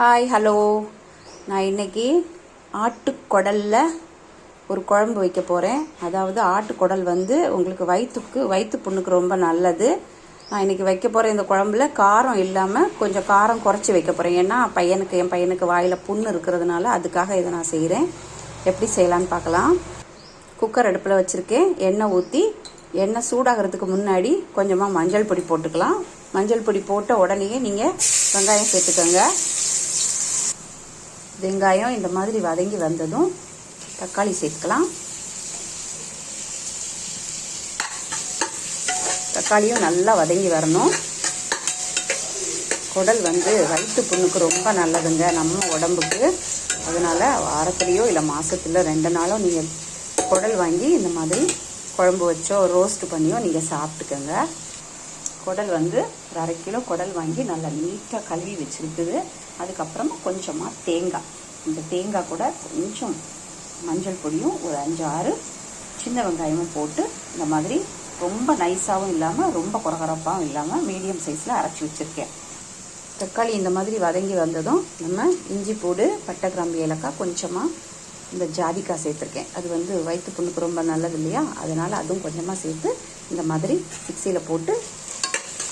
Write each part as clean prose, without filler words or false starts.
Hi hello. நான் இன்றைக்கி ஆட்டுக்குடலில் ஒரு குழம்பு வைக்க போகிறேன். அதாவது ஆட்டுக்குடல் உங்களுக்கு வயிற்று புண்ணுக்கு ரொம்ப நல்லது. நான் இன்றைக்கி வைக்க போகிற இந்த குழம்புல காரம் இல்லாமல் கொஞ்சம் காரம் குறைச்சி வைக்க போகிறேன். ஏன்னா என் பையனுக்கு வாயில் புண்ணு இருக்கிறதுனால அதுக்காக இதை நான் செய்கிறேன். எப்படி செய்யலான்னு பார்க்கலாம். குக்கர் அடுப்பில் வச்சுருக்கேன். எண்ணெய் ஊற்றி எண்ணெய் சூடாகிறதுக்கு முன்னாடி கொஞ்சமாக மஞ்சள் பொடி போட்டுக்கலாம். மஞ்சள் பொடி போட்ட உடனே நீங்கள் வெங்காயம் சேர்த்துக்கோங்க. வெங்காயம் இந்த மாதிரி வதங்கி வந்ததும் தக்காளி சேர்த்துக்கலாம். தக்காளியும் நல்லா வதங்கி வரணும். குடல் வயிற்று புண்ணுக்கு ரொம்ப நல்லதுங்க நம்ம உடம்புக்கு. அதனால் வாரத்துலேயோ இல்லை மாதத்தில் 2 நாளோ நீங்கள் குடல் வாங்கி இந்த மாதிரி குழம்பு வச்சோ ரோஸ்ட் பண்ணியோ நீங்கள் சாப்பிட்டுக்கோங்க. குடல் ஒரு 1/2 கிலோ குடல் வாங்கி நல்லா நீட்டாக கழுவி வச்சுருக்குது. அதுக்கப்புறமா கொஞ்சமாக தேங்காய், இந்த தேங்காய் கூட கொஞ்சம் மஞ்சள் பொடியும் ஒரு 5-6 சின்ன வெங்காயமும் போட்டு இந்த மாதிரி ரொம்ப நைஸாகவும் இல்லாமல் ரொம்ப குறகுறப்பாகவும் இல்லாமல் மீடியம் சைஸில் அரைச்சி வச்சுருக்கேன். தக்காளி இந்த மாதிரி வதங்கி வந்ததும் நம்ம இஞ்சி பூடு பட்டை கிராம்பு ஏலக்காய் கொஞ்சமாக இந்த ஜாதிக்காய் சேர்த்துருக்கேன். அது வயிற்று புண்ணுக்கு ரொம்ப நல்லது இல்லையா, அதனால் அதுவும் கொஞ்சமாக சேர்த்து இந்த மாதிரி மிக்சியில் போட்டு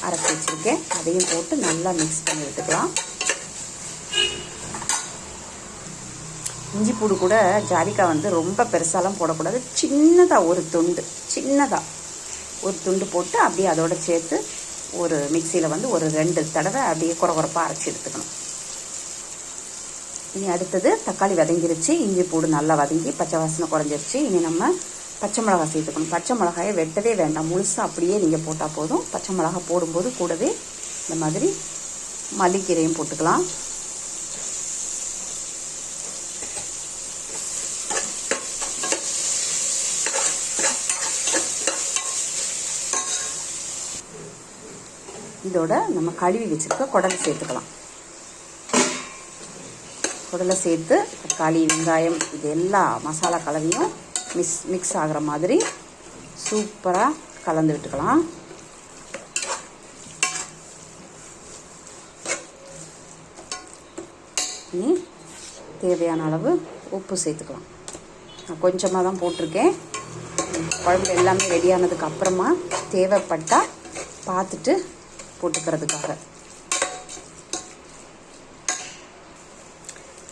அரைச்சி வச்சுருக்கேன். அதையும் போட்டு நல்லா மிக்ஸ் பண்ணி விட்டுக்கலாம். இஞ்சி பூடு கூட ஜாதிக்காய் ரொம்ப பெருசாலாம் போடக்கூடாது. சின்னதாக ஒரு துண்டு போட்டு அப்படியே அதோட சேர்த்து ஒரு மிக்சியில் ஒரு 2 தடவை அப்படியே குறப்பாக அரைச்சி எடுத்துக்கணும். இனி அடுத்தது தக்காளி வதங்கிருச்சு, இஞ்சி பூடு நல்லா வதங்கி பச்சை வாசனை குறைஞ்சிருச்சு. இனி நம்ம பச்சை மிளகாய் சேர்த்துக்கணும். பச்சை மிளகாயை வெட்டவே வேண்டாம், முழுசாக அப்படியே நீங்கள் போட்டால் போதும். பச்சை மிளகாய் போடும்போது கூடவே இந்த மாதிரி மல்லிக்கீரையும் போட்டுக்கலாம். இதோட நம்ம கழுவி வச்சுருக்க குடலை சேர்த்துக்கலாம். குடலை சேர்த்து தக்காளி வெங்காயம் இது எல்லா மசாலா கலவையும் மிக்ஸ் ஆகிற மாதிரி சூப்பராக கலந்து விட்டுக்கலாம். இனி தேவையான அளவு உப்பு சேர்த்துக்கலாம். நான் கொஞ்சமாக தான் போட்டிருக்கேன். குழம்பு எல்லாமே ரெடியானதுக்கு அப்புறமா தேவைப்பட்டால் பார்த்துட்டு போட்டுக்கிறதுக்காக.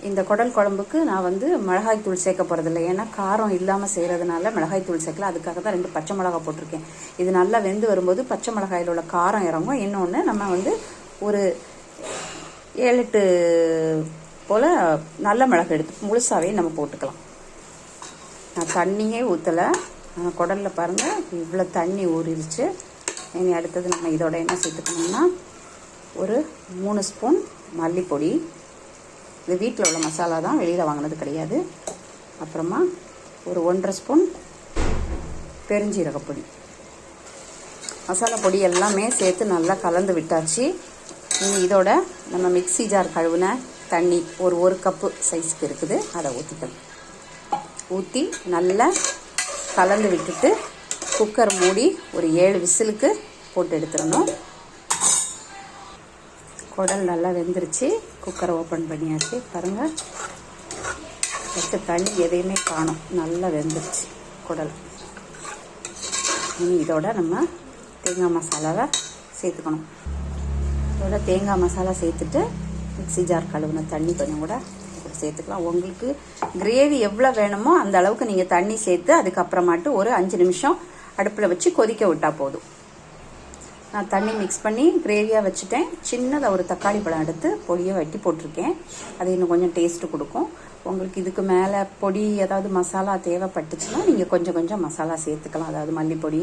இந்த குடல் குழம்புக்கு நான் மிளகாய் தூள் சேர்க்க போகிறதில்ல. ஏன்னா காரம் இல்லாமல் செய்கிறதுனால மிளகாய் தூள் சேர்க்கல. அதுக்காக தான் 2 பச்சை மிளகாய் போட்டிருக்கேன். இது நல்லா வெந்து வரும்போது பச்சை மிளகாயில் உள்ள காரம் இறங்கும். இன்னொன்று நம்ம ஒரு 7-8 போல் நல்ல மிளகாய் எடுத்து முழுசாகவே நம்ம போட்டுக்கலாம். நான் தண்ணியே ஊற்றலை. குடலில் பாருங்கள் இவ்வளோ தண்ணி ஊறிடுச்சு. இனி அடுத்தது நம்ம இதோட என்ன சேர்த்துக்கணும்னா ஒரு 3 ஸ்பூன் மல்லிப்பொடி. இது வீட்டில் உள்ள மசாலா தான், வெளியில் வாங்கினது கிடையாது. அப்புறமா ஒரு 1.5 ஸ்பூன் பெருஞ்சீரகப்பொடி. மசாலா பொடி எல்லாமே சேர்த்து நல்லா கலந்து விட்டாச்சு. இனி இதோட நம்ம மிக்ஸி ஜார் கழுவுன தண்ணி ஒரு கப்பு சைஸுக்கு இருக்குது, அதை ஊற்றி நல்லா கலந்து விட்டுட்டு குக்கர் மூடி ஒரு 7 விசிலுக்கு போட்டு எடுத்துடணும். குடல் நல்லா வெந்துருச்சு. குக்கரை ஓப்பன் பண்ணியாச்சு. பாருங்கள் வச்ச தண்ணி எதையுமே காணும், நல்லா வெந்துருச்சு குடல். இனி இதோட நம்ம தேங்காய் மசாலாவை சேர்த்துக்கணும். இதோட தேங்காய் மசாலா சேர்த்துட்டு மிக்ஸி ஜார் கழுவுன தண்ணி கொஞ்சம் கூட சேர்த்துக்கலாம். உங்களுக்கு கிரேவி எவ்வளோ வேணுமோ அந்த அளவுக்கு நீங்கள் தண்ணி சேர்த்து அதுக்கப்புறமாட்டு ஒரு 5 நிமிஷம் அடுப்பில் வச்சு கொதிக்க விட்டால் போதும். நான் தண்ணி மிக்ஸ் பண்ணி கிரேவியாக வச்சுட்டேன். சின்னதாக ஒரு தக்காளி பழம் எடுத்து பொடியை வெட்டி போட்டிருக்கேன். அது இன்னும் கொஞ்சம் டேஸ்ட்டு கொடுக்கும். உங்களுக்கு இதுக்கு மேலே பொடி ஏதாவது மசாலா தேவைப்பட்டுச்சுன்னா நீங்கள் கொஞ்சம் மசாலா சேர்த்துக்கலாம். அதாவது மல்லிப்பொடி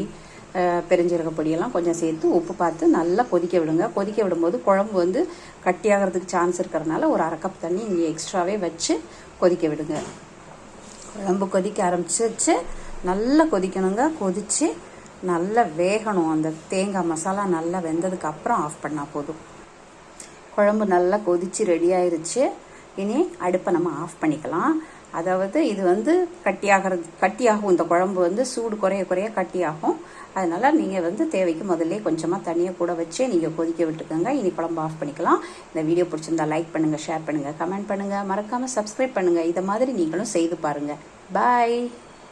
பெருஞ்சீரக பொடியெல்லாம் கொஞ்சம் சேர்த்து உப்பு பார்த்து நல்லா கொதிக்க விடுங்க. கொதிக்க விடும்போது குழம்பு கட்டியாகிறதுக்கு சான்ஸ் இருக்கிறதுனால ஒரு 1/2 கப் தண்ணி நீங்கள் எக்ஸ்ட்ராவே வச்சு கொதிக்க விடுங்க. குழம்பு கொதிக்க ஆரம்பிச்சிச்சு, நல்லா கொதிக்கணுங்க. கொதித்து நல்லா வேகணும். அந்த தேங்காய் மசாலா நல்லா வெந்ததுக்கு அப்புறம் ஆஃப் பண்ணால் போதும். குழம்பு நல்லா கொதித்து ரெடி ஆயிடுச்சு. இனி அடுப்பை நம்ம ஆஃப் பண்ணிக்கலாம். அதாவது இது வந்து கட்டியாகும். இந்த குழம்பு வந்து சூடு குறைய குறைய கட்டியாகும். அதனால் நீங்கள் வந்து தேவைக்கு முதல்ல கொஞ்சமாக தண்ணியை கூட வச்சே நீங்கள் கொதிக்க விட்டுக்கோங்க. இனி குழம்பு ஆஃப் பண்ணிக்கலாம். இந்த வீடியோ பிடிச்சிருந்தா லைக் பண்ணுங்கள், ஷேர் பண்ணுங்கள், கமெண்ட் பண்ணுங்கள், மறக்காமல் சப்ஸ்கிரைப் பண்ணுங்கள். இதை மாதிரி நீங்களும் செய்து பாருங்கள். பாய்.